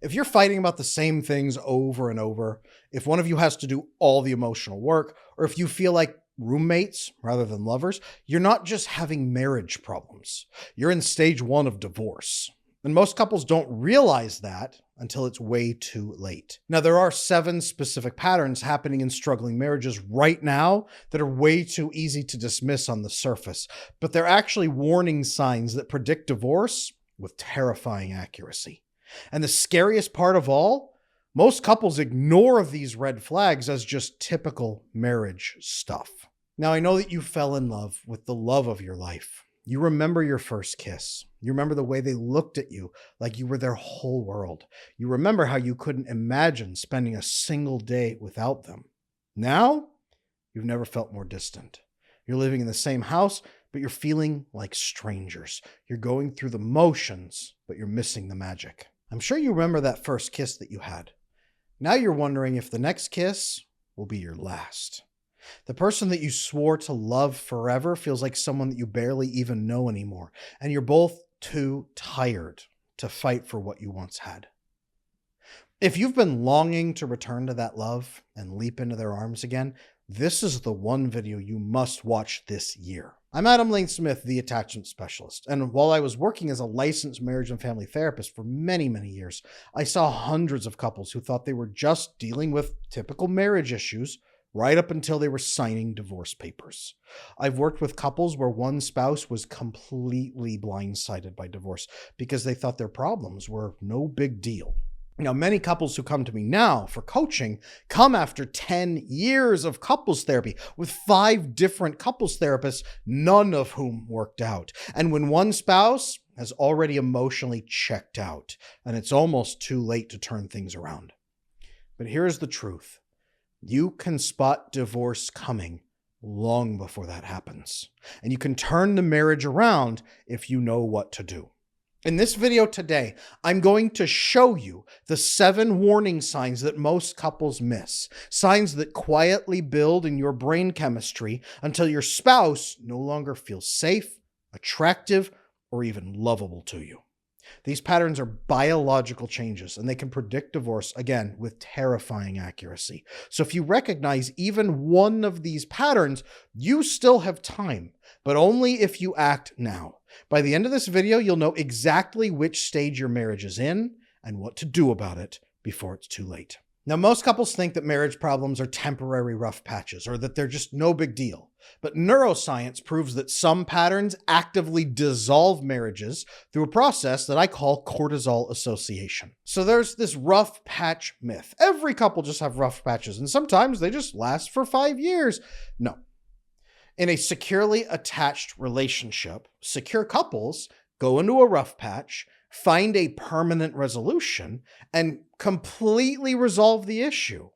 If you're fighting about the same things over and over, if one of you has to do all the emotional work, or if you feel like roommates rather than lovers, you're not just having marriage problems. You're in stage 1 of divorce. And most couples don't realize that until it's way too late. Now, there are 7 specific patterns happening in struggling marriages right now that are way too easy to dismiss on the surface, but they're actually warning signs that predict divorce with terrifying accuracy. And the scariest part of all, most couples ignore these red flags as just typical marriage stuff. Now, I know that you fell in love with the love of your life. You remember your first kiss. You remember the way they looked at you like you were their whole world. You remember how you couldn't imagine spending a single day without them. Now, you've never felt more distant. You're living in the same house, but you're feeling like strangers. You're going through the motions, but you're missing the magic. I'm sure you remember that first kiss that you had. Now you're wondering if the next kiss will be your last. The person that you swore to love forever feels like someone that you barely even know anymore, and you're both too tired to fight for what you once had. If you've been longing to return to that love and leap into their arms again, this is the one video you must watch this year. I'm Adam Lane Smith, the attachment specialist, and while I was working as a licensed marriage and family therapist for many, many years, I saw hundreds of couples who thought they were just dealing with typical marriage issues right up until they were signing divorce papers. I've worked with couples where one spouse was completely blindsided by divorce because they thought their problems were no big deal. Now, many couples who come to me now for coaching come after 10 years of couples therapy with 5 different couples therapists, none of whom worked out. And when one spouse has already emotionally checked out and it's almost too late to turn things around. But here's the truth. You can spot divorce coming long before that happens. And you can turn the marriage around if you know what to do. In this video today, I'm going to show you the 7 warning signs that most couples miss. Signs that quietly build in your brain chemistry until your spouse no longer feels safe, attractive, or even lovable to you. These patterns are biological changes, and they can predict divorce, again, with terrifying accuracy. So if you recognize even one of these patterns, you still have time, but only if you act now. By the end of this video, you'll know exactly which stage your marriage is in and what to do about it before it's too late. Now, most couples think that marriage problems are temporary rough patches or that they're just no big deal. But neuroscience proves that some patterns actively dissolve marriages through a process that I call cortisol association. So there's this rough patch myth. Every couple just have rough patches, and sometimes they just last for 5 years. No. In a securely attached relationship, secure couples go into a rough patch, find a permanent resolution, and completely resolve the issue.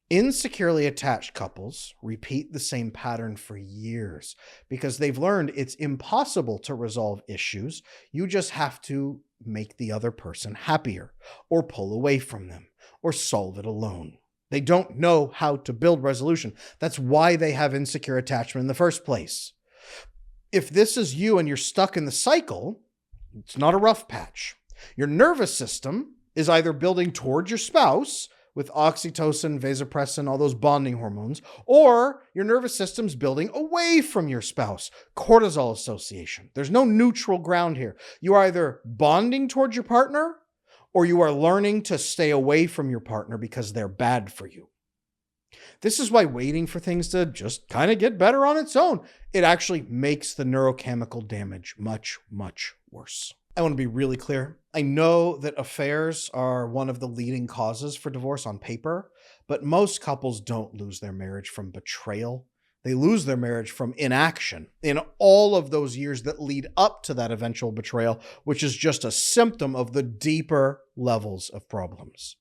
Insecurely attached couples repeat the same pattern for years because they've learned it's impossible to resolve issues. You just have to make the other person happier, or pull away from them, or solve it alone. They don't know how to build resolution. That's why they have insecure attachment in the first place. If this is you and you're stuck in the cycle, it's not a rough patch. Your nervous system is either building towards your spouse with oxytocin, vasopressin, all those bonding hormones, or your nervous system's building away from your spouse, cortisol association. There's no neutral ground here. You are either bonding towards your partner or you are learning to stay away from your partner because they're bad for you. This is why waiting for things to just kind of get better on its own, it actually makes the neurochemical damage much, much worse. I want to be really clear. I know that affairs are one of the leading causes for divorce on paper, but most couples don't lose their marriage from betrayal. They lose their marriage from inaction in all of those years that lead up to that eventual betrayal, which is just a symptom of the deeper levels of problems.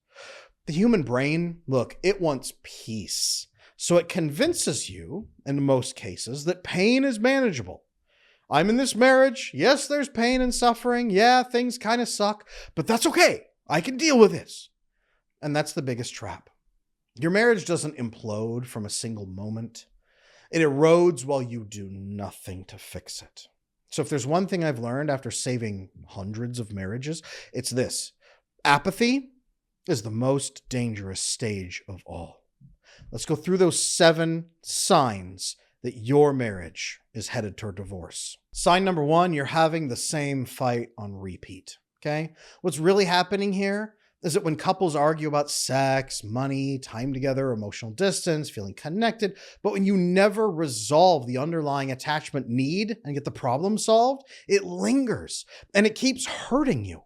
The human brain, look, it wants peace. So it convinces you, in most cases, that pain is manageable. I'm in this marriage. Yes, there's pain and suffering. Yeah, things kind of suck, but that's okay. I can deal with this. And that's the biggest trap. Your marriage doesn't implode from a single moment. It erodes while you do nothing to fix it. So if there's one thing I've learned after saving hundreds of marriages, it's this. Apathy is the most dangerous stage of all. Let's go through those 7 signs that your marriage is headed toward divorce. Sign number 1, you're having the same fight on repeat. Okay? What's really happening here is that when couples argue about sex, money, time together, emotional distance, feeling connected, but when you never resolve the underlying attachment need and get the problem solved, it lingers and it keeps hurting you.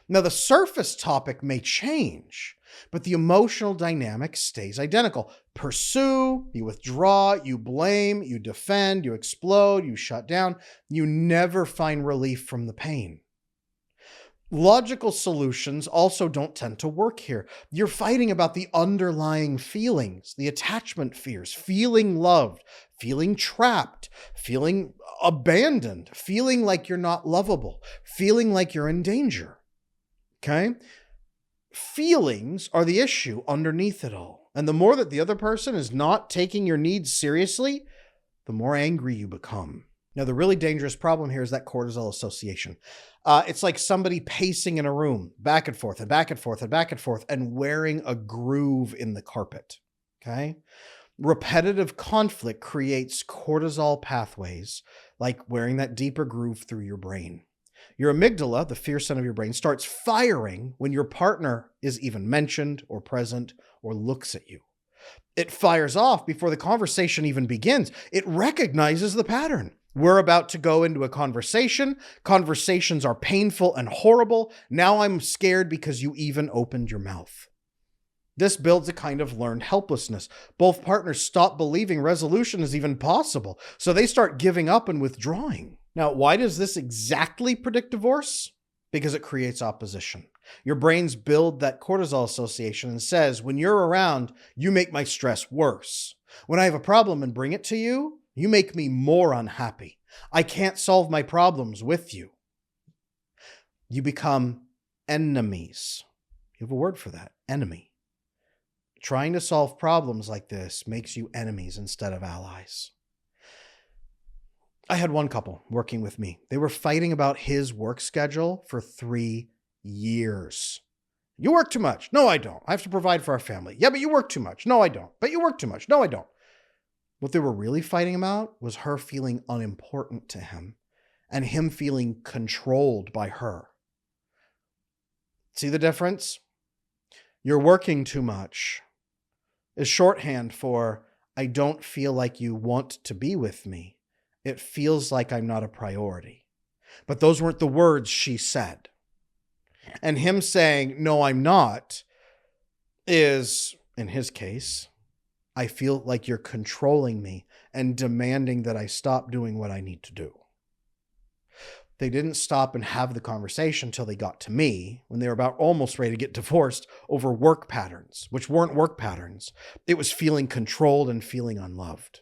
Now, the surface topic may change, but the emotional dynamic stays identical. Pursue, you withdraw, you blame, you defend, you explode, you shut down. You never find relief from the pain. Logical solutions also don't tend to work here. You're fighting about the underlying feelings, the attachment fears, feeling loved, feeling trapped, feeling abandoned, feeling like you're not lovable, feeling like you're in danger. Okay? Feelings are the issue underneath it all. And the more that the other person is not taking your needs seriously, the more angry you become. Now, the really dangerous problem here is that cortisol association. It's like somebody pacing in a room, back and forth and back and forth and back and forth, and wearing a groove in the carpet. Okay? Repetitive conflict creates cortisol pathways, like wearing that deeper groove through your brain. Your amygdala, the fear center of your brain, starts firing when your partner is even mentioned or present or looks at you. It fires off before the conversation even begins. It recognizes the pattern. We're about to go into a conversation. Conversations are painful and horrible. Now I'm scared because you even opened your mouth. This builds a kind of learned helplessness. Both partners stop believing resolution is even possible, so they start giving up and withdrawing. Now, why does this exactly predict divorce? Because it creates opposition. Your brains build that cortisol association and says, when you're around, you make my stress worse. When I have a problem and bring it to you, you make me more unhappy. I can't solve my problems with you. You become enemies. You have a word for that, enemy. Trying to solve problems like this makes you enemies instead of allies. I had one couple working with me. They were fighting about his work schedule for 3 years. You work too much. No, I don't. I have to provide for our family. Yeah, but you work too much. No, I don't. But you work too much. No, I don't. What they were really fighting about was her feeling unimportant to him and him feeling controlled by her. See the difference? You're working too much is shorthand for, I don't feel like you want to be with me. It feels like I'm not a priority. But those weren't the words she said. And him saying, no, I'm not, is, in his case, I feel like you're controlling me and demanding that I stop doing what I need to do. They didn't stop and have the conversation until they got to me, when they were about almost ready to get divorced over work patterns, which weren't work patterns. It was feeling controlled and feeling unloved.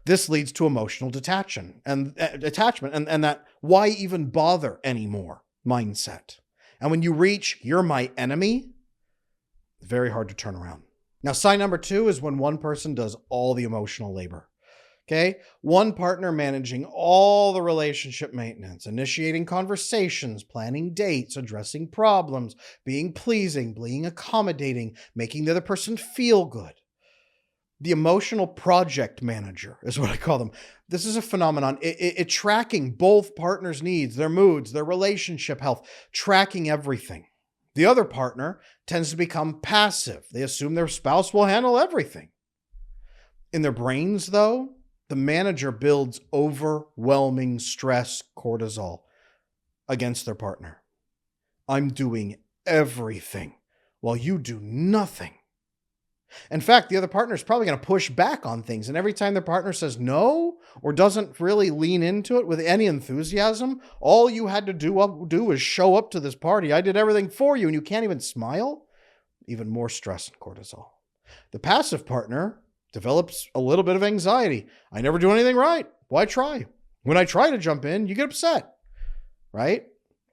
This leads to emotional detachment and that why even bother anymore mindset. And when you reach, you're my enemy, it's very hard to turn around. Now, sign number 2 is when one person does all the emotional labor. Okay? One partner managing all the relationship maintenance, initiating conversations, planning dates, addressing problems, being pleasing, being accommodating, making the other person feel good. The emotional project manager is what I call them. This is a phenomenon. It tracking both partners' needs, their moods, their relationship health, tracking everything. The other partner tends to become passive. They assume their spouse will handle everything. In their brains, though, the manager builds overwhelming stress cortisol against their partner. I'm doing everything while you do nothing. In fact, the other partner is probably going to push back on things. And every time their partner says no or doesn't really lean into it with any enthusiasm, all you had to do is show up to this party. I did everything for you and you can't even smile. Even more stress and cortisol. The passive partner develops a little bit of anxiety. I never do anything right. Why try? When I try to jump in, you get upset, right?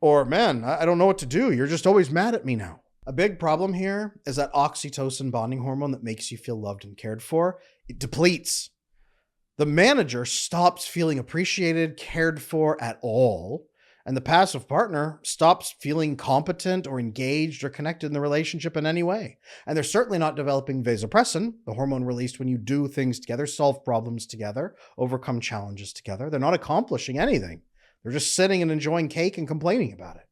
Or, man, I don't know what to do. You're just always mad at me now. A big problem here is that oxytocin bonding hormone that makes you feel loved and cared for, it depletes. The manager stops feeling appreciated, cared for at all, And the passive partner stops feeling competent or engaged or connected in the relationship in any way. And they're certainly not developing vasopressin, the hormone released when you do things together, solve problems together, overcome challenges together. They're not accomplishing anything. They're just sitting and enjoying cake and complaining about it.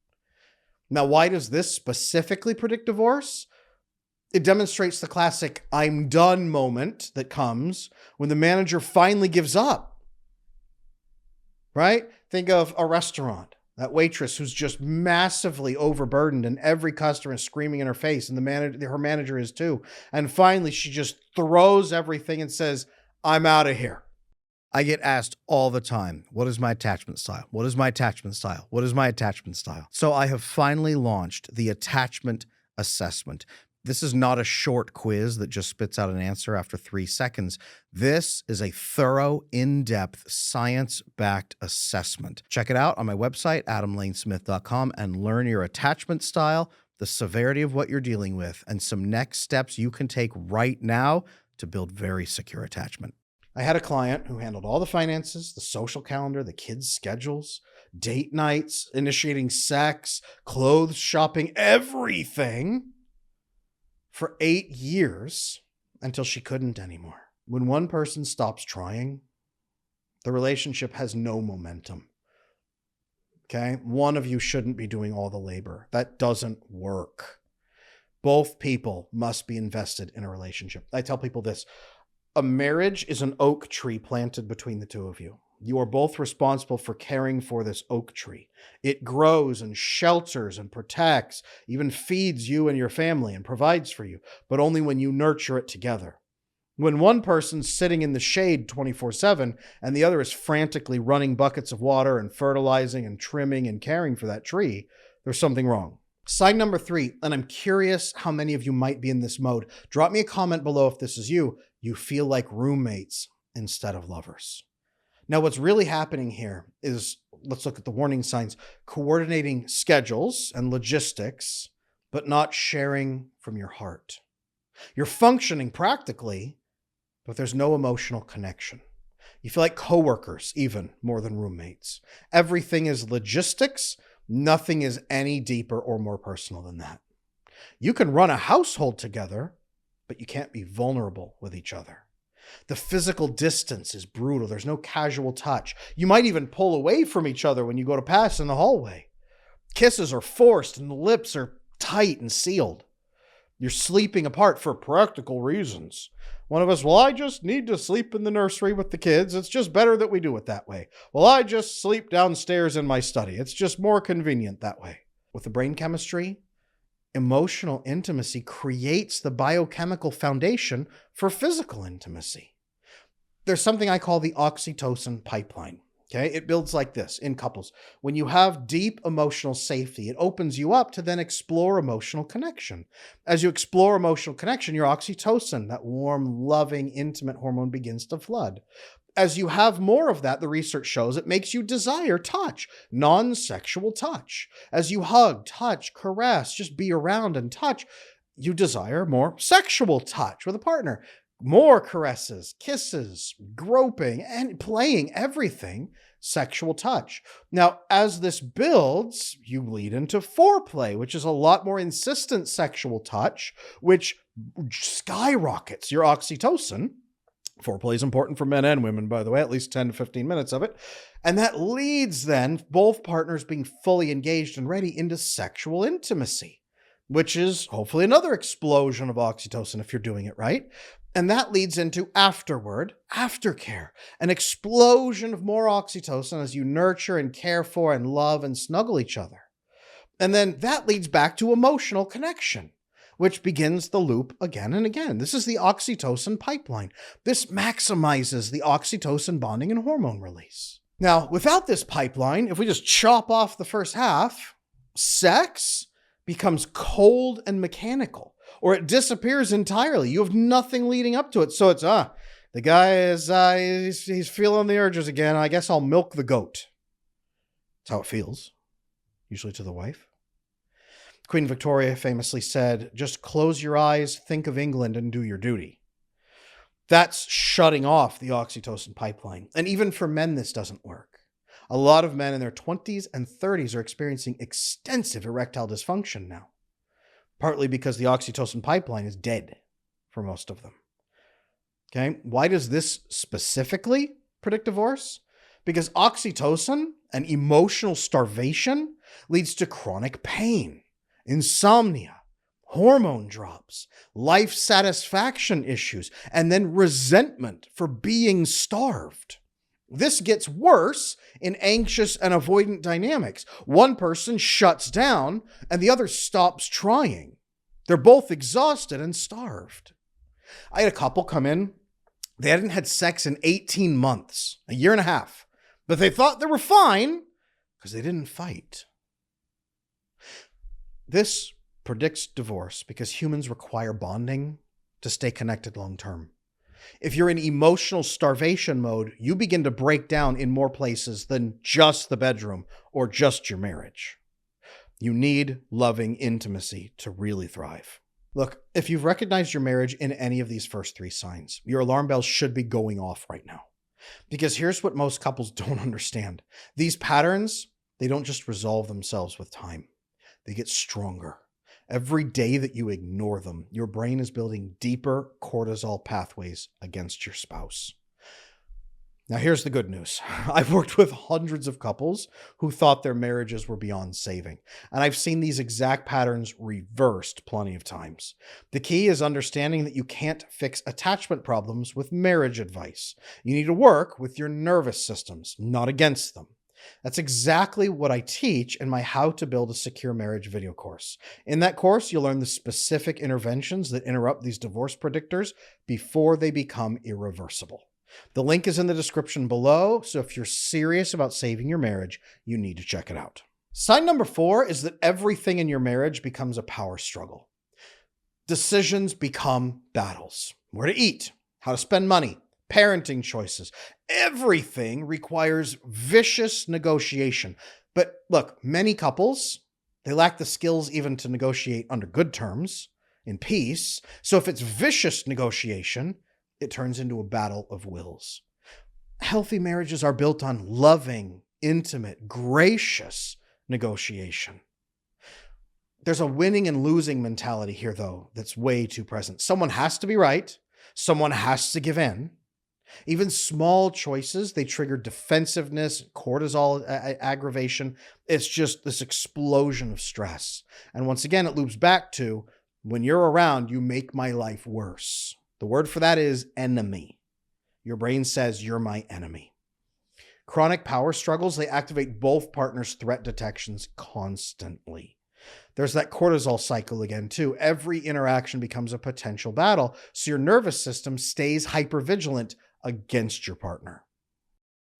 Now, why does this specifically predict divorce? It demonstrates the classic "I'm done" moment that comes when the manager finally gives up. Right? Think of a restaurant. That waitress who's just massively overburdened and every customer is screaming in her face, and her manager is too. And finally, she just throws everything and says, "I'm out of here." I get asked all the time, what is my attachment style? What is my attachment style? What is my attachment style? So I have finally launched the attachment assessment. This is not a short quiz that just spits out an answer after 3 seconds. This is a thorough, in-depth, science-backed assessment. Check it out on my website, adamlanesmith.com, and learn your attachment style, the severity of what you're dealing with, and some next steps you can take right now to build very secure attachment. I had a client who handled all the finances, the social calendar, the kids' schedules, date nights, initiating sex, clothes shopping, everything for 8 years until she couldn't anymore. When one person stops trying, the relationship has no momentum. Okay? One of you shouldn't be doing all the labor. That doesn't work. Both people must be invested in a relationship. I tell people this: a marriage is an oak tree planted between the two of you. You are both responsible for caring for this oak tree. It grows and shelters and protects, even feeds you and your family and provides for you, but only when you nurture it together. When one person's sitting in the shade 24/7 and the other is frantically running buckets of water and fertilizing and trimming and caring for that tree, there's something wrong. Sign number 3, and I'm curious how many of you might be in this mode. Drop me a comment below if this is you. You feel like roommates instead of lovers. Now, what's really happening here is, let's look at the warning signs: coordinating schedules and logistics, but not sharing from your heart. You're functioning practically, but there's no emotional connection. You feel like coworkers, even more than roommates. Everything is logistics. Nothing is any deeper or more personal than that. You can run a household together, but you can't be vulnerable with each other. The physical distance is brutal. There's no casual touch. You might even pull away from each other when you go to pass in the hallway. Kisses are forced and the lips are tight and sealed. You're sleeping apart for practical reasons. One of us, well, I just need to sleep in the nursery with the kids. It's just better that we do it that way. Well, I just sleep downstairs in my study. It's just more convenient that way. With the brain chemistry, emotional intimacy creates the biochemical foundation for physical intimacy. There's something I call the oxytocin pipeline. Okay, it builds like this in couples. When you have deep emotional safety, it opens you up to then explore emotional connection. As you explore emotional connection, your oxytocin, that warm, loving, intimate hormone, begins to flood. As you have more of that, the research shows it makes you desire touch, non-sexual touch. As you hug, touch, caress, just be around and touch, you desire more sexual touch with a partner. More caresses, kisses, groping, and playing, everything sexual touch. Now, as this builds, you lead into foreplay, which is a lot more insistent sexual touch, which skyrockets your oxytocin. Foreplay is important for men and women, by the way, at least 10 to 15 minutes of it. And that leads then both partners being fully engaged and ready into sexual intimacy, which is hopefully another explosion of oxytocin if you're doing it right. And that leads into afterward, aftercare, an explosion of more oxytocin as you nurture and care for and love and snuggle each other. And then that leads back to emotional connection, which begins the loop again and again. This is the oxytocin pipeline. This maximizes the oxytocin bonding and hormone release. Now, without this pipeline, if we just chop off the first half, sex becomes cold and mechanical, or it disappears entirely. You have nothing leading up to it. So it's, the guy is, he's feeling the urges again. I guess I'll milk the goat. That's how it feels, usually to the wife. Queen Victoria famously said, just close your eyes, think of England, and do your duty. That's shutting off the oxytocin pipeline. And even for men, this doesn't work. A lot of men in their 20s and 30s are experiencing extensive erectile dysfunction now, partly because the oxytocin pipeline is dead for most of them. Okay, why does this specifically predict divorce? Because oxytocin and emotional starvation leads to chronic pain, insomnia, hormone drops, life satisfaction issues, and then resentment for being starved. This gets worse in anxious and avoidant dynamics. One person shuts down and the other stops trying. They're both exhausted and starved. I had a couple come in. They hadn't had sex in 18 months, a year and a half, but they thought they were fine because they didn't fight. This predicts divorce because humans require bonding to stay connected long term. If you're in emotional starvation mode, you begin to break down in more places than just the bedroom or just your marriage. You need loving intimacy to really thrive. Look, if you've recognized your marriage in any of these first 3 signs, your alarm bells should be going off right now. Because here's what most couples don't understand. These patterns, they don't just resolve themselves with time. They get stronger. Every day that you ignore them, your brain is building deeper cortisol pathways against your spouse. Now, here's the good news. I've worked with hundreds of couples who thought their marriages were beyond saving, and I've seen these exact patterns reversed plenty of times. The key is understanding that you can't fix attachment problems with marriage advice. You need to work with your nervous systems, not against them. That's exactly what I teach in my How to Build a Secure Marriage video course. In that course, you'll learn the specific interventions that interrupt these divorce predictors before they become irreversible. The link is in the description below, so if you're serious about saving your marriage, you need to check it out. Sign number 4 is that everything in your marriage becomes a power struggle. Decisions become battles. Where to eat, how to spend money, parenting choices. Everything requires vicious negotiation. But look, many couples, they lack the skills even to negotiate under good terms, in peace. So if it's vicious negotiation, it turns into a battle of wills. Healthy marriages are built on loving, intimate, gracious negotiation. There's a winning and losing mentality here, though, that's way too present. Someone has to be right. Someone has to give in. Even small choices, they trigger defensiveness, cortisol aggravation. It's just this explosion of stress. And once again, it loops back to, when you're around, you make my life worse. The word for that is enemy. Your brain says, you're my enemy. Chronic power struggles, they activate both partners' threat detections constantly. There's that cortisol cycle again, too. Every interaction becomes a potential battle, so your nervous system stays hypervigilant against your partner.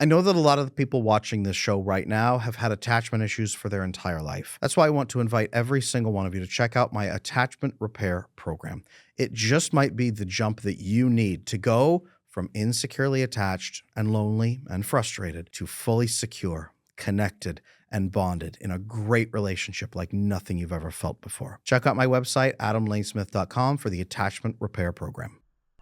I know that a lot of the people watching this show right now have had attachment issues for their entire life. That's why I want to invite every single one of you to check out my attachment repair program. It just might be the jump that you need to go from insecurely attached and lonely and frustrated to fully secure, connected, and bonded in a great relationship like nothing you've ever felt before. Check out my website, adamlanesmith.com, for the attachment repair program.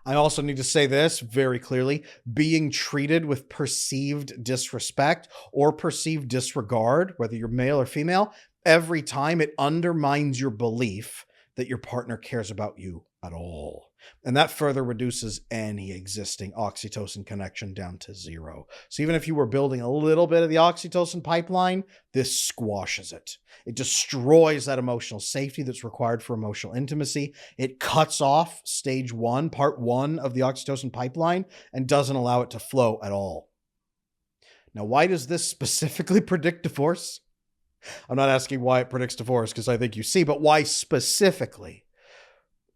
I also need to say this very clearly. Being treated with perceived disrespect or perceived disregard, whether you're male or female, every time it undermines your belief that your partner cares about you at all. And that further reduces any existing oxytocin connection down to 0. So even if you were building a little bit of the oxytocin pipeline, this squashes it. It destroys that emotional safety that's required for emotional intimacy. It cuts off stage 1, part 1 of the oxytocin pipeline, and doesn't allow it to flow at all. Now, why does this specifically predict divorce? I'm not asking why it predicts divorce, because I think you see, but why specifically?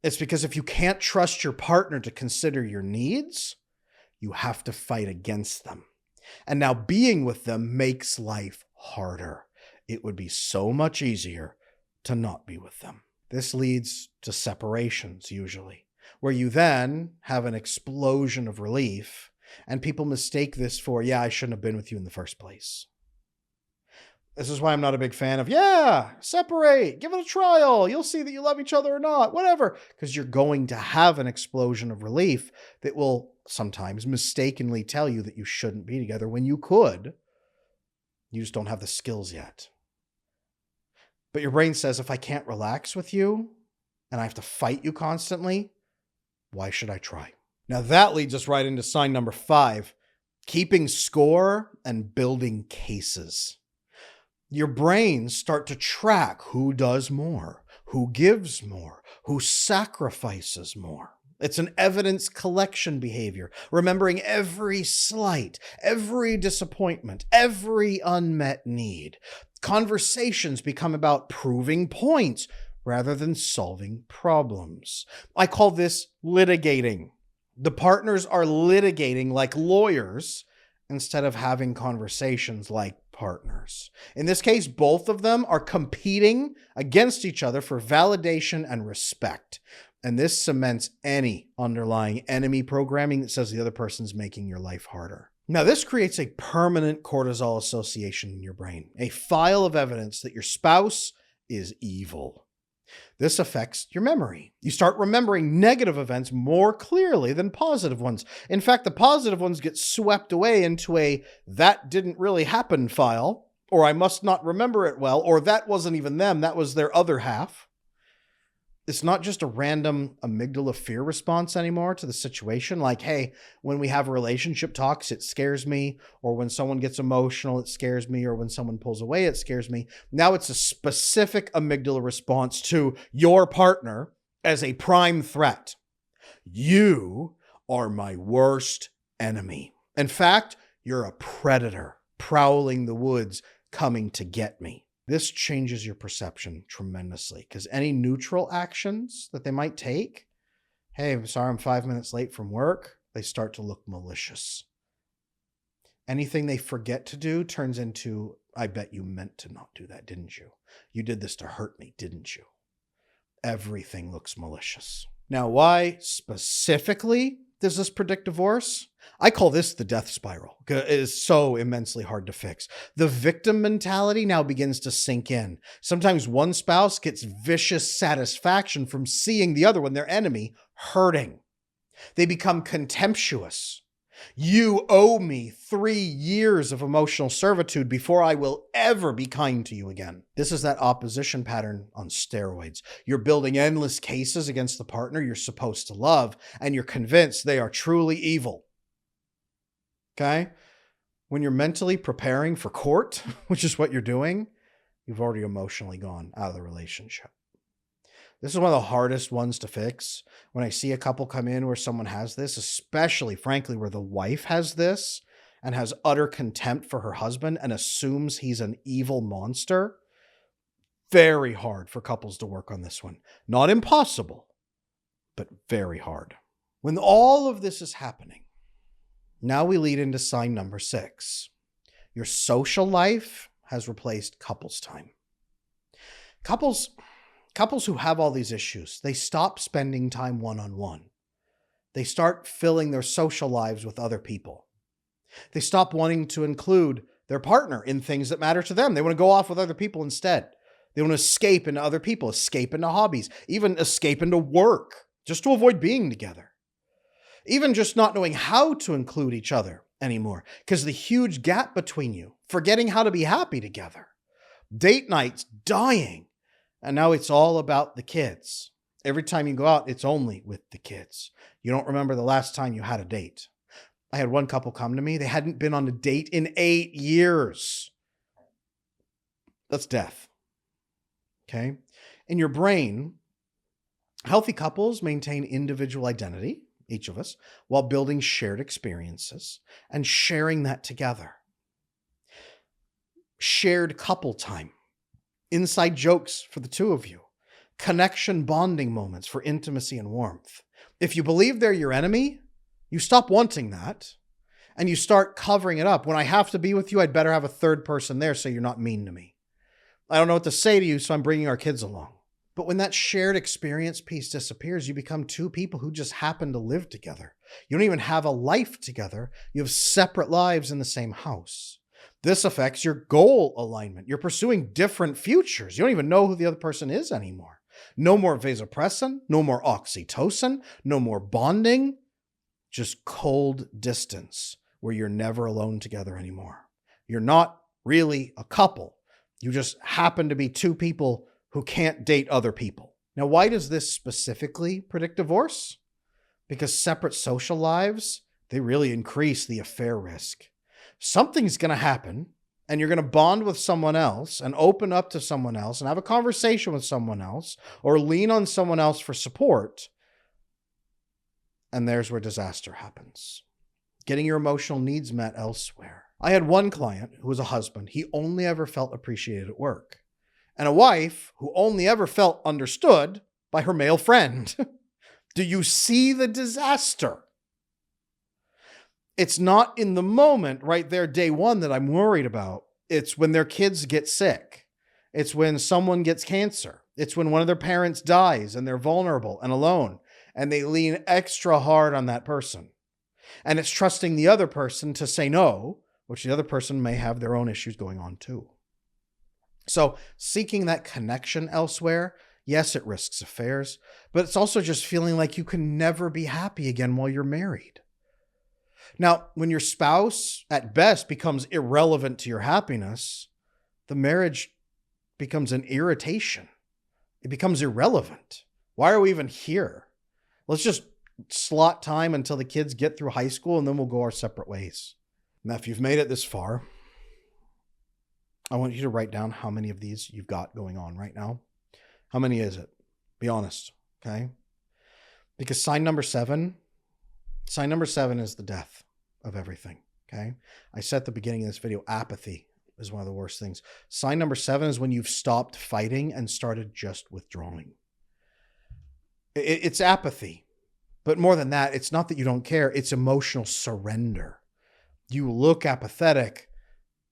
It's because if you can't trust your partner to consider your needs, you have to fight against them. And now being with them makes life harder. It would be so much easier to not be with them. This leads to separations, usually, where you then have an explosion of relief, and people mistake this for, yeah, I shouldn't have been with you in the first place. This is why I'm not a big fan of, yeah, separate, give it a trial. You'll see that you love each other or not, whatever. Because you're going to have an explosion of relief that will sometimes mistakenly tell you that you shouldn't be together when you could You just don't have the skills yet. But your brain says, if I can't relax with you and I have to fight you constantly, why should I try? Now that leads us right into sign number 5, keeping score and building cases. Your brains start to track who does more, who gives more, who sacrifices more. It's an evidence collection behavior, remembering every slight, every disappointment, every unmet need. Conversations become about proving points rather than solving problems. I call this litigating. The partners are litigating like lawyers instead of having conversations like partners. In this case, both of them are competing against each other for validation and respect. And this cements any underlying enemy programming that says the other person's making your life harder. Now, this creates a permanent cortisol association in your brain, a file of evidence that your spouse is evil. This affects your memory. You start remembering negative events more clearly than positive ones. In fact, the positive ones get swept away into a "that didn't really happen" file, or "I must not remember it well," or "that wasn't even them, that was their other half." It's not just a random amygdala fear response anymore to the situation. Like, hey, when we have relationship talks, it scares me. Or when someone gets emotional, it scares me. Or when someone pulls away, it scares me. Now it's a specific amygdala response to your partner as a prime threat. You are my worst enemy. In fact, you're a predator prowling the woods, coming to get me. This changes your perception tremendously because any neutral actions that they might take, hey, I'm sorry I'm 5 minutes late from work, they start to look malicious. Anything they forget to do turns into, I bet you meant to not do that, didn't you? You did this to hurt me, didn't you? Everything looks malicious. Now, why specifically does this predict divorce? I call this the death spiral. It is so immensely hard to fix. The victim mentality now begins to sink in. Sometimes one spouse gets vicious satisfaction from seeing the other one, their enemy, hurting. They become contemptuous. You owe me 3 years of emotional servitude before I will ever be kind to you again. This is that opposition pattern on steroids. You're building endless cases against the partner you're supposed to love, and you're convinced they are truly evil. Okay? When you're mentally preparing for court, which is what you're doing, you've already emotionally gone out of the relationship. This is one of the hardest ones to fix. When I see a couple come in where someone has this, especially, frankly, where the wife has this and has utter contempt for her husband and assumes he's an evil monster, very hard for couples to work on this one. Not impossible, but very hard. When all of this is happening, now we lead into sign number 6. Your social life has replaced couples time. Couples who have all these issues, they stop spending time one-on-one. They start filling their social lives with other people. They stop wanting to include their partner in things that matter to them. They want to go off with other people instead. They want to escape into other people, escape into hobbies, even escape into work, just to avoid being together. Even just not knowing how to include each other anymore because the huge gap between you, forgetting how to be happy together. Date nights dying. And now it's all about the kids. Every time you go out, it's only with the kids. You don't remember the last time you had a date. I had one couple come to me. They hadn't been on a date in 8 years. That's death. Okay? In your brain, healthy couples maintain individual identity, each of us, while building shared experiences and sharing that together. Shared couple time. Inside jokes for the two of you. Connection bonding moments for intimacy and warmth. If you believe they're your enemy, you stop wanting that and you start covering it up. When I have to be with you, I'd better have a third person there so you're not mean to me. I don't know what to say to you, so I'm bringing our kids along. But when that shared experience piece disappears, you become two people who just happen to live together. You don't even have a life together. You have separate lives in the same house. This affects your goal alignment. You're pursuing different futures. You don't even know who the other person is anymore. No more vasopressin, no more oxytocin, no more bonding, just cold distance where you're never alone together anymore. You're not really a couple. You just happen to be two people who can't date other people. Now, why does this specifically predict divorce? Because separate social lives, they really increase the affair risk. Something's going to happen, and you're going to bond with someone else and open up to someone else and have a conversation with someone else or lean on someone else for support. And there's where disaster happens. Getting your emotional needs met elsewhere. I had one client who was a husband. He only ever felt appreciated at work. And a wife who only ever felt understood by her male friend. Do you see the disaster? It's not in the moment right there, day one, that I'm worried about. It's when their kids get sick. It's when someone gets cancer. It's when one of their parents dies and they're vulnerable and alone and they lean extra hard on that person. And it's trusting the other person to say no, which the other person may have their own issues going on too. So seeking that connection elsewhere, yes, it risks affairs, but it's also just feeling like you can never be happy again while you're married. Now, when your spouse at best becomes irrelevant to your happiness, the marriage becomes an irritation. It becomes irrelevant. Why are we even here? Let's just slot time until the kids get through high school and then we'll go our separate ways. Now, if you've made it this far, I want you to write down how many of these you've got going on right now. How many is it? Be honest, okay? Because sign number seven is the death of everything, okay? I said at the beginning of this video, apathy is one of the worst things. Sign number 7 is when you've stopped fighting and started just withdrawing. It's apathy. But more than that, it's not that you don't care. It's emotional surrender. You look apathetic,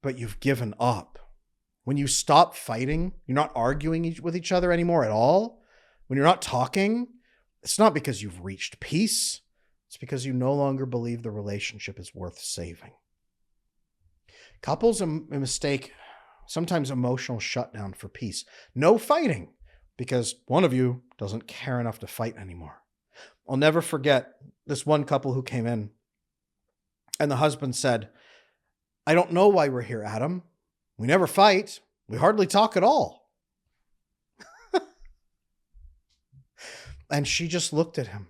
but you've given up. When you stop fighting, you're not arguing with each other anymore at all. When you're not talking, it's not because you've reached peace. It's because you no longer believe the relationship is worth saving. Couples mistake sometimes emotional shutdown for peace. No fighting because one of you doesn't care enough to fight anymore. I'll never forget this one couple who came in and the husband said, "I don't know why we're here, Adam. We never fight. We hardly talk at all." And she just looked at him.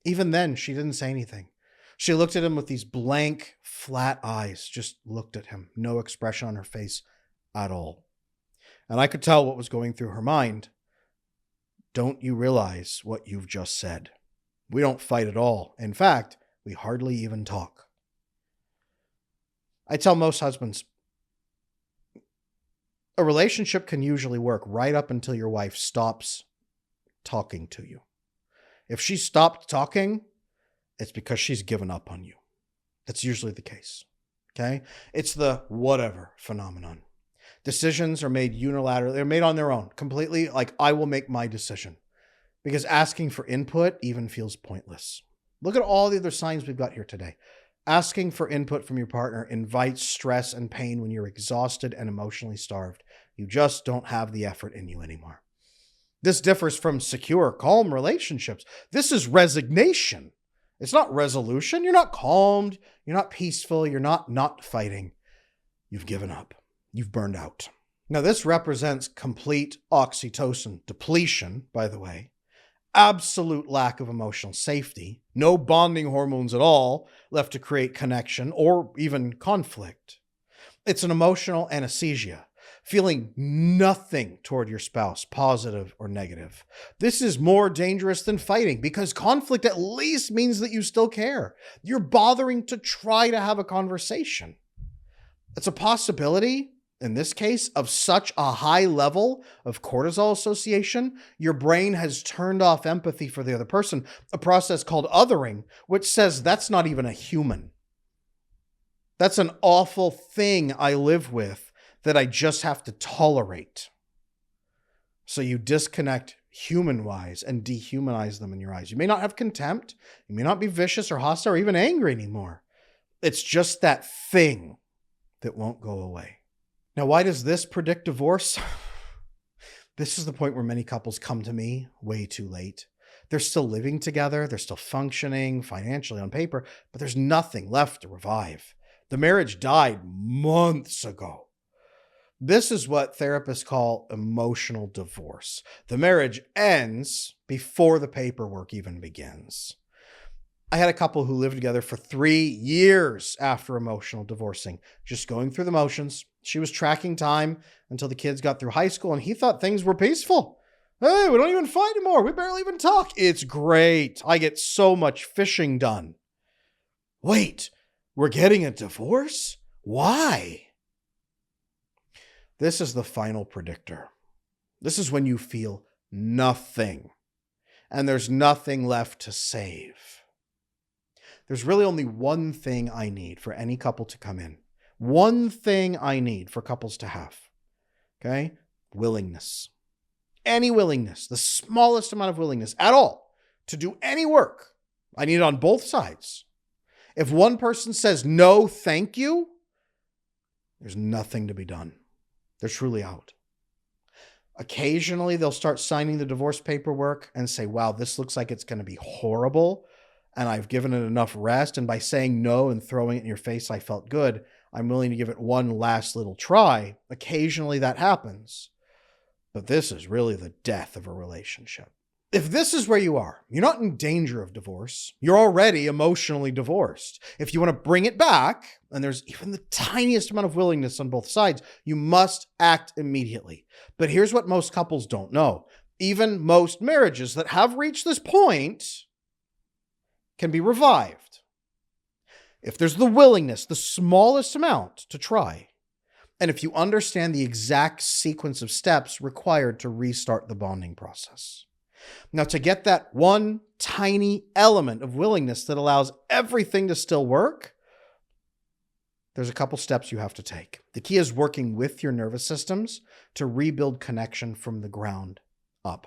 Even then, she didn't say anything. She looked at him with these blank, flat eyes, just looked at him. No expression on her face at all. And I could tell what was going through her mind. Don't you realize what you've just said? We don't fight at all. In fact, we hardly even talk. I tell most husbands, a relationship can usually work right up until your wife stops talking to you. If she stopped talking, it's because she's given up on you. That's usually the case. Okay? It's the whatever phenomenon. Decisions are made unilaterally. They're made on their own. Completely like, I will make my decision. Because asking for input even feels pointless. Look at all the other signs we've got here today. Asking for input from your partner invites stress and pain when you're exhausted and emotionally starved. You just don't have the effort in you anymore. This differs from secure, calm relationships. This is resignation. It's not resolution. You're not calmed. You're not peaceful. You're not fighting. You've given up. You've burned out. Now, this represents complete oxytocin depletion, by the way. Absolute lack of emotional safety. No bonding hormones at all left to create connection or even conflict. It's an emotional anesthesia. Feeling nothing toward your spouse, positive or negative. This is more dangerous than fighting because conflict at least means that you still care. You're bothering to try to have a conversation. It's a possibility, in this case, of such a high level of cortisol association, your brain has turned off empathy for the other person, a process called othering, which says that's not even a human. That's an awful thing I live with that I just have to tolerate. So you disconnect human-wise and dehumanize them in your eyes. You may not have contempt. You may not be vicious or hostile or even angry anymore. It's just that thing that won't go away. Now, why does this predict divorce? This is the point where many couples come to me way too late. They're still living together. They're still functioning financially on paper, but there's nothing left to revive. The marriage died months ago. This is what therapists call emotional divorce. The marriage ends before the paperwork even begins. I had a couple who lived together for 3 years after emotional divorcing, just going through the motions. She was tracking time until the kids got through high school, and he thought things were peaceful. Hey, we don't even fight anymore. We barely even talk. It's great. I get so much fishing done. Wait, we're getting a divorce? Why? This is the final predictor. This is when you feel nothing, and there's nothing left to save. There's really only one thing I need for any couple to come in. One thing I need for couples to have. Okay? Willingness. Any willingness, the smallest amount of willingness at all to do any work. I need it on both sides. If one person says no, thank you, there's nothing to be done. They're truly out. Occasionally, they'll start signing the divorce paperwork and say, wow, this looks like it's going to be horrible, and I've given it enough rest, and by saying no and throwing it in your face, I felt good. I'm willing to give it one last little try. Occasionally, that happens. But this is really the death of a relationship. If this is where you are, you're not in danger of divorce. You're already emotionally divorced. If you want to bring it back, and there's even the tiniest amount of willingness on both sides, you must act immediately. But here's what most couples don't know. Even most marriages that have reached this point can be revived. If there's the willingness, the smallest amount to try, and if you understand the exact sequence of steps required to restart the bonding process. Now, to get that one tiny element of willingness that allows everything to still work, there's a couple steps you have to take. The key is working with your nervous systems to rebuild connection from the ground up.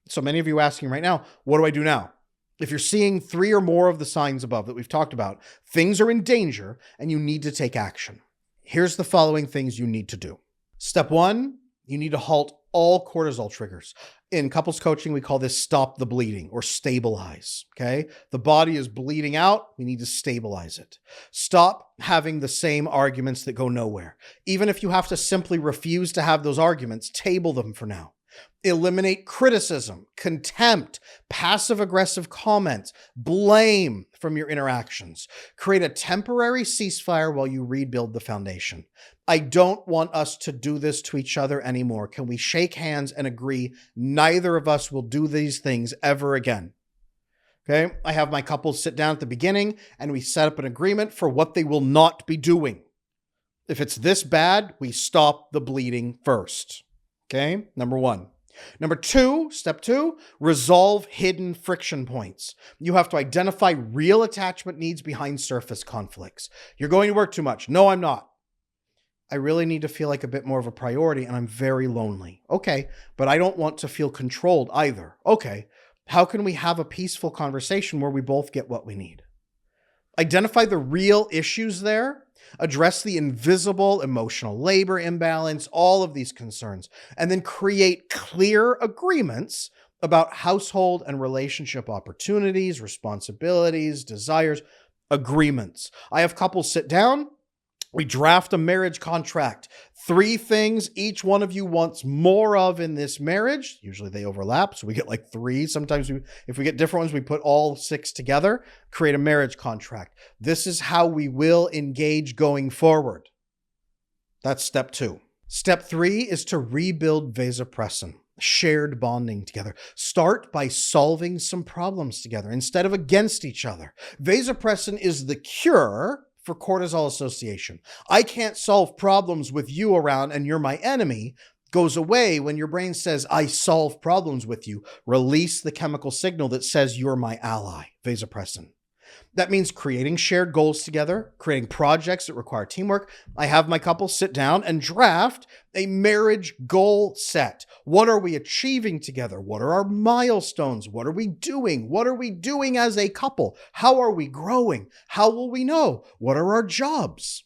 So many of you asking right now, what do I do now? If you're seeing 3 or more of the signs above that we've talked about, things are in danger and you need to take action. Here's the following things you need to do. Step 1, you need to halt all cortisol triggers. In couples coaching, we call this stop the bleeding or stabilize, okay? The body is bleeding out. We need to stabilize it. Stop having the same arguments that go nowhere. Even if you have to simply refuse to have those arguments, table them for now. Eliminate criticism, contempt, passive-aggressive comments, blame from your interactions. Create a temporary ceasefire while you rebuild the foundation. I don't want us to do this to each other anymore. Can we shake hands and agree neither of us will do these things ever again? Okay, I have my couples sit down at the beginning and we set up an agreement for what they will not be doing. If it's this bad, we stop the bleeding first. Okay, number 1. Number 2, step 2, resolve hidden friction points. You have to identify real attachment needs behind surface conflicts. You're going to work too much. No, I'm not. I really need to feel like a bit more of a priority and I'm very lonely. Okay, but I don't want to feel controlled either. Okay, how can we have a peaceful conversation where we both get what we need? Identify the real issues there. Address the invisible emotional labor imbalance, all of these concerns, and then create clear agreements about household and relationship opportunities, responsibilities, desires, agreements. I have couples sit down. We draft a marriage contract. 3 things each one of you wants more of in this marriage. Usually they overlap, so we get like 3. Sometimes if we get different ones, we put all 6 together, create a marriage contract. This is how we will engage going forward. That's step 2. Step 3 is to rebuild vasopressin, shared bonding together. Start by solving some problems together instead of against each other. Vasopressin is the cure for cortisol association. I can't solve problems with you around and you're my enemy goes away when your brain says, I solve problems with you. Release the chemical signal that says you're my ally, vasopressin. That means creating shared goals together, creating projects that require teamwork. I have my couple sit down and draft a marriage goal set. What are we achieving together? What are our milestones? What are we doing? What are we doing as a couple? How are we growing? How will we know? What are our jobs?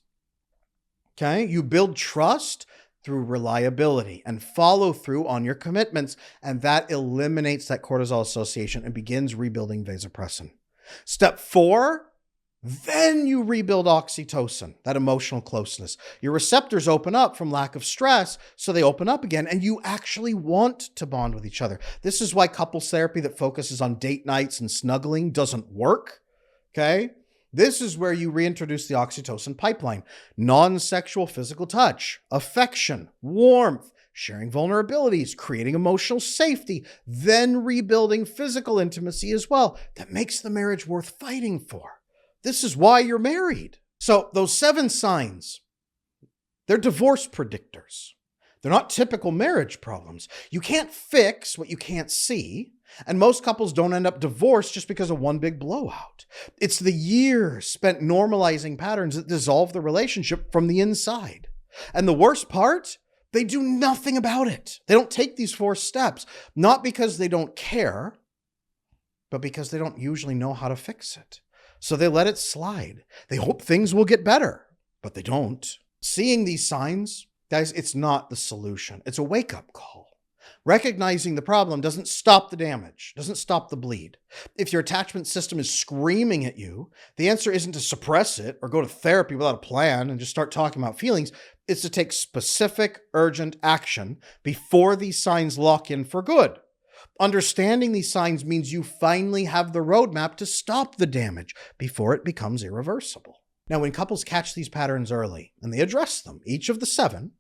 Okay, you build trust through reliability and follow through on your commitments, and that eliminates that cortisol association and begins rebuilding vasopressin. Step 4, Then you rebuild oxytocin, that emotional closeness. Your receptors open up from lack of stress, so they open up again, and you actually want to bond with each other. This is why couples therapy that focuses on date nights and snuggling doesn't work, okay? This is where you reintroduce the oxytocin pipeline. Non-sexual physical touch, affection, warmth, sharing vulnerabilities, creating emotional safety, then rebuilding physical intimacy as well. That makes the marriage worth fighting for. This is why you're married. So those 7 signs, they're divorce predictors. They're not typical marriage problems. You can't fix what you can't see. And most couples don't end up divorced just because of one big blowout. It's the years spent normalizing patterns that dissolve the relationship from the inside. And the worst part, they do nothing about it. They don't take these 4 steps, not because they don't care, but because they don't usually know how to fix it. So they let it slide. They hope things will get better, but they don't. Seeing these signs, guys, it's not the solution. It's a wake-up call. Recognizing the problem doesn't stop the damage, doesn't stop the bleed. If your attachment system is screaming at you, the answer isn't to suppress it or go to therapy without a plan and just start talking about feelings. It's to take specific, urgent action before these signs lock in for good. Understanding these signs means you finally have the roadmap to stop the damage before it becomes irreversible. Now, when couples catch these patterns early and they address them, each of the 7,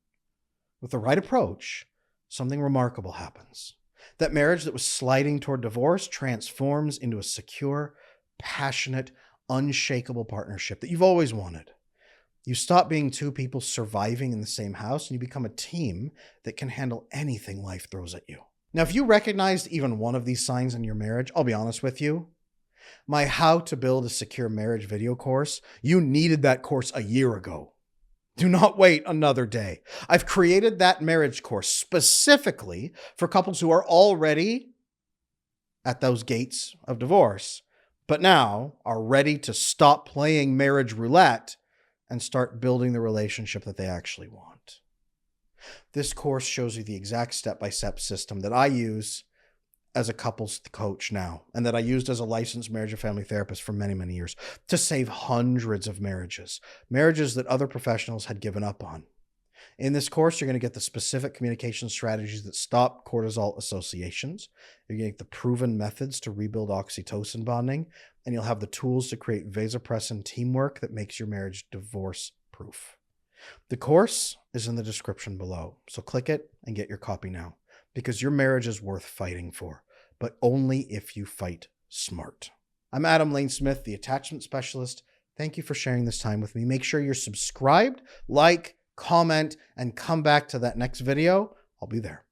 with the right approach, something remarkable happens. That marriage that was sliding toward divorce transforms into a secure, passionate, unshakable partnership that you've always wanted. You stop being 2 people surviving in the same house and you become a team that can handle anything life throws at you. Now, if you recognized even one of these signs in your marriage, I'll be honest with you, my How to Build a Secure Marriage video course, you needed that course a year ago. Do not wait another day. I've created that marriage course specifically for couples who are already at those gates of divorce, but now are ready to stop playing marriage roulette and start building the relationship that they actually want. This course shows you the exact step-by-step system that I use as a couples coach now, and that I used as a licensed marriage and family therapist for many, many years to save hundreds of marriages that other professionals had given up on. In this course, you're going to get the specific communication strategies that stop cortisol associations. You're going to get the proven methods to rebuild oxytocin bonding, and you'll have the tools to create vasopressin teamwork that makes your marriage divorce-proof. The course is in the description below, so click it and get your copy now, because your marriage is worth fighting for, but only if you fight smart. I'm Adam Lane Smith, the attachment specialist. Thank you for sharing this time with me. Make sure you're subscribed, like, comment, and come back to that next video. I'll be there.